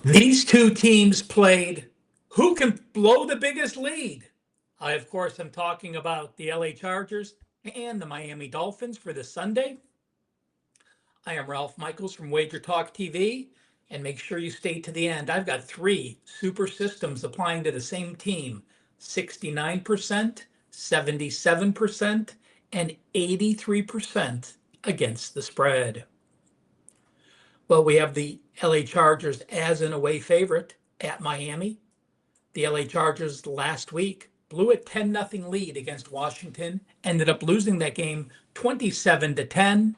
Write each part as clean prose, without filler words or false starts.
These two teams played who can blow the biggest lead. I, of course, am talking about the LA Chargers and the Miami Dolphins for this Sunday. I am Ralph Michaels from Wager Talk TV, and make sure you stay to the end. I've got three super systems applying to the same team: 69%, 77%, and 83% against the spread. Well, we have the LA Chargers as an away favorite at Miami. The LA Chargers last week blew a 10-0 lead against Washington, ended up losing that game 27-10.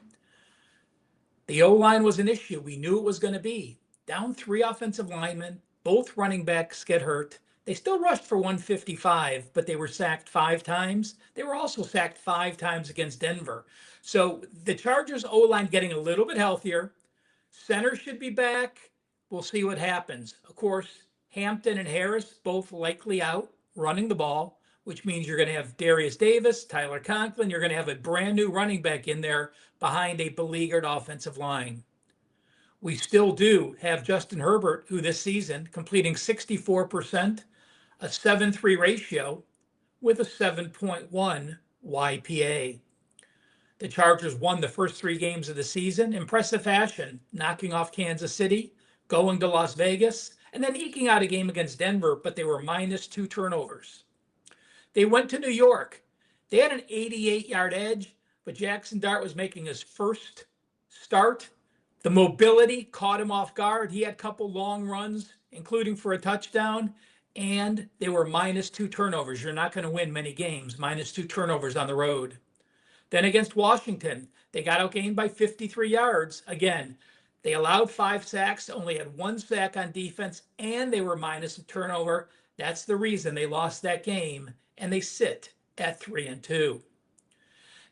The O-line was an issue. We knew it was going to be. Down three offensive linemen, both running backs get hurt. They still rushed for 155, but they were sacked 5 times. They were also sacked 5 times against Denver. So the Chargers O-line getting a little bit healthier. Center should be back. We'll see what happens. Of course, Hampton and Harris both likely out running the ball, which means you're going to have Darius Davis, Tyler Conklin. You're going to have a brand new running back in there behind a beleaguered offensive line. We still do have Justin Herbert, who this season completing 64%, a 7-3 ratio with a 7.1 YPA. The Chargers won the first 3 games of the season, impressive fashion, knocking off Kansas City, going to Las Vegas, and then eking out a game against Denver, but they were -2 turnovers. They went to New York. They had an 88-yard edge, but Jackson Dart was making his first start. The mobility caught him off guard. He had a couple long runs, including for a touchdown, and they were -2 turnovers. You're not going to win many games, -2 turnovers on the road. Then against Washington, they got outgained by 53 yards. Again, they allowed 5 sacks, only had 1 sack on defense, and they were minus a turnover. That's the reason they lost that game, and they sit at 3-2.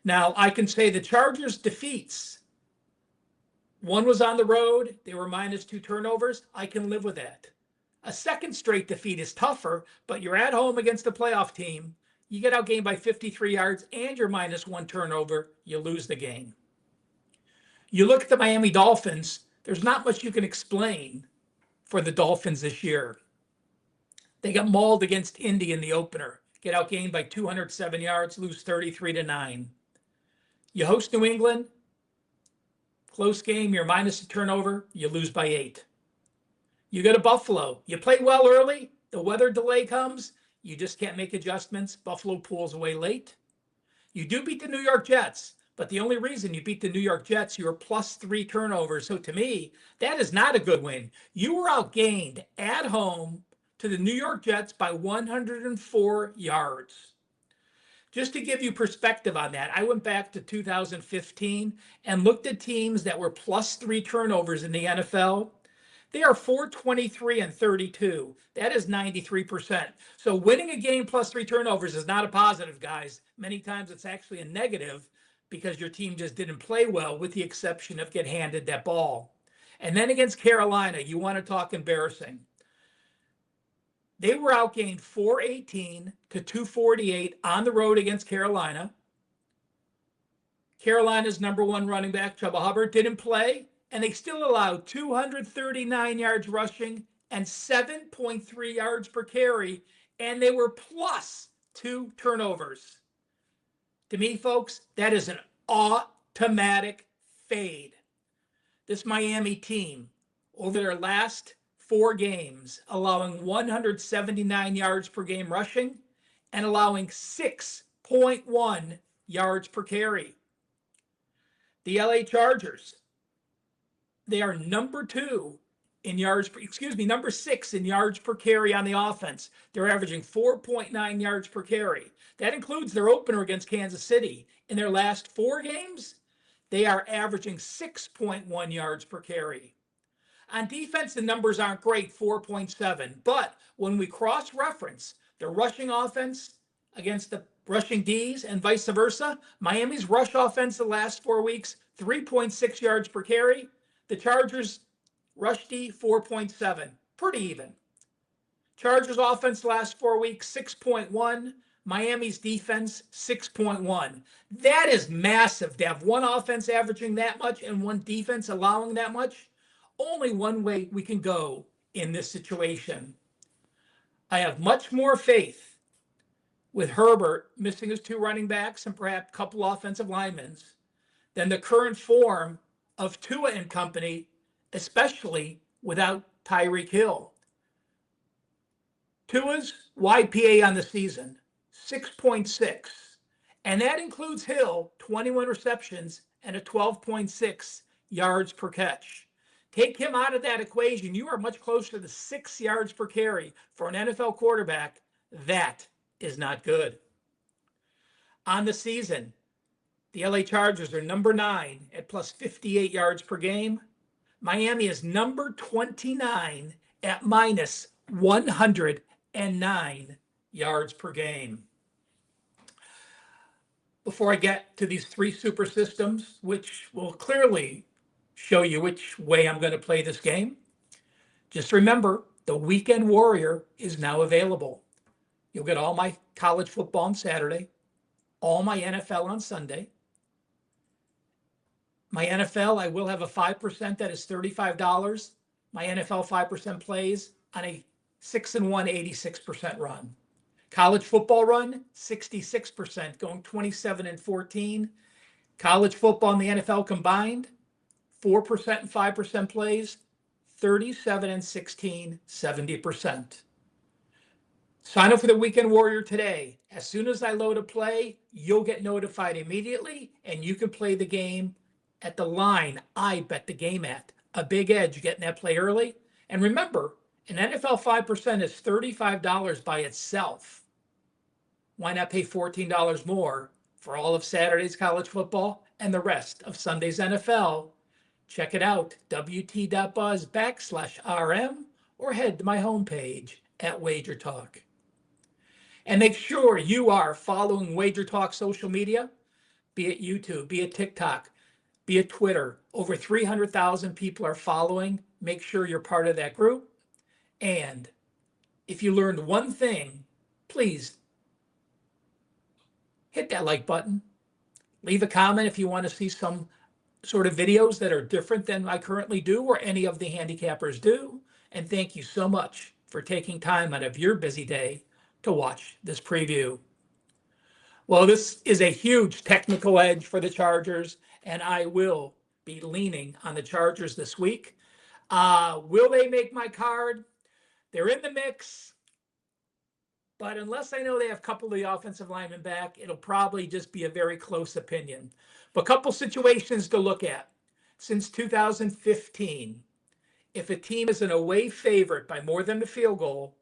Now, I can say the Chargers' defeats, one was on the road. They were -2 turnovers. I can live with that. A second straight defeat is tougher, but you're at home against a playoff team. You get outgained by 53 yards and you're -1 turnover, you lose the game. You look at the Miami Dolphins, there's not much you can explain for the Dolphins this year. They got mauled against Indy in the opener, get outgained by 207 yards, lose 33-9. You host New England, close game, you're -a turnover, you lose by 8. You go to Buffalo, you play well early, the weather delay comes, you just can't make adjustments. Buffalo pulls away late. You do beat the New York Jets, but the only reason you beat the New York Jets, you were +3 turnovers. So to me, that is not a good win. You were outgained at home to the New York Jets by 104 yards. Just to give you perspective on that, I went back to 2015 and looked at teams that were +3 turnovers in the NFL. They are 423-32. That is 93%. So winning a game +3 turnovers is not a positive, guys. Many times it's actually a negative because your team just didn't play well, with the exception of get handed that ball. And then against Carolina, you want to talk embarrassing. They were outgained 418-248 on the road against Carolina. Carolina's #1 running back, Chuba Hubbard, didn't play. And they still allowed 239 yards rushing and 7.3 yards per carry, and they were +2 turnovers. To me, folks, that is an automatic fade. This Miami team, over their last 4 games, allowing 179 yards per game rushing and allowing 6.1 yards per carry. The LA Chargers, they are number 6 in yards per carry on the offense. They're averaging 4.9 yards per carry. That includes their opener against Kansas City. In their last 4 games, they are averaging 6.1 yards per carry. On defense, the numbers aren't great, 4.7. But when we cross-reference the rushing offense against the rushing Ds and vice versa, Miami's rush offense the last 4 weeks, 3.6 yards per carry. The Chargers rush D 4.7, pretty even. Chargers offense last 4 weeks 6.1. Miami's defense 6.1. That is massive to have one offense averaging that much and one defense allowing that much. Only one way we can go in this situation. I have much more faith with Herbert missing his 2 running backs and perhaps a couple offensive linemen than the current form of Tua and company, especially without Tyreek Hill. Tua's YPA on the season, 6.6. And that includes Hill, 21 receptions and a 12.6 yards per catch. Take him out of that equation, you are much closer to 6 yards per carry for an NFL quarterback. That is not good. On the season, the LA Chargers are number 9 at plus 58 yards per game. Miami is number 29 at minus 109 yards per game. Before I get to these 3 super systems, which will clearly show you which way I'm going to play this game, just remember the Weekend Warrior is now available. You'll get all my college football on Saturday, all my NFL on Sunday. My NFL, I will have a 5% that is $35. My NFL 5% plays on a 6-1, 86% run. College football run, 66%, going 27-14. College football and the NFL combined, 4% and 5% plays, 37-16, 70%. Sign up for the Weekend Warrior today. As soon as I load a play, you'll get notified immediately, and you can play the game at the line I bet the game at. A big edge getting that play early. And remember, an NFL 5% is $35 by itself. Why not pay $14 more for all of Saturday's college football and the rest of Sunday's NFL? Check it out, wt.buzz/RM, or head to my homepage at Wager Talk. And make sure you are following Wager Talk social media, be it YouTube, be it TikTok, be it Twitter. Over 300,000 people are following. Make sure you're part of that group. And if you learned one thing, please hit that like button. Leave a comment if you want to see some sort of videos that are different than I currently do or any of the handicappers do. And thank you so much for taking time out of your busy day to watch this preview. Well, this is a huge technical edge for the Chargers, and I will be leaning on the Chargers this week. Will they make my card? They're in the mix, but unless I know they have a couple of the offensive linemen back, it'll probably just be a very close opinion. But a couple situations to look at. Since 2015, if a team is an away favorite by more than a field goal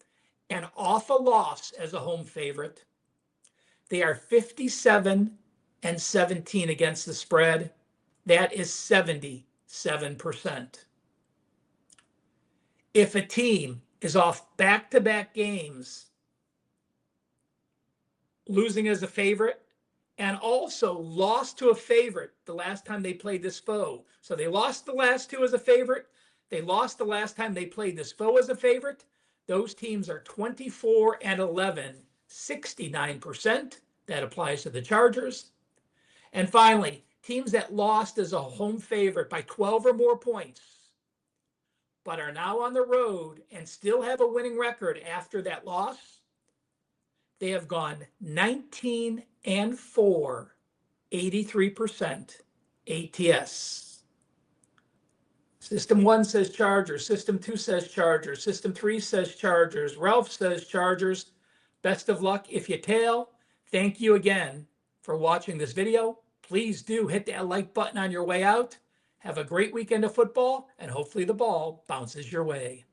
and off a loss as a home favorite, they are 57-17 against the spread. That is 77%. If a team is off back-to-back games, losing as a favorite, and also lost to a favorite the last time they played this foe. So they lost the last 2 as a favorite. They lost the last time they played this foe as a favorite. Those teams are 24-11, 69%. That applies to the Chargers. And finally, teams that lost as a home favorite by 12 or more points, but are now on the road and still have a winning record after that loss, they have gone 19-4, 83% ATS. System 1 says Chargers. System 2 says Chargers. System 3 says Chargers. Ralph says Chargers. Best of luck if you tail. Thank you again for watching this video. Please do hit that like button on your way out. Have a great weekend of football, and hopefully the ball bounces your way.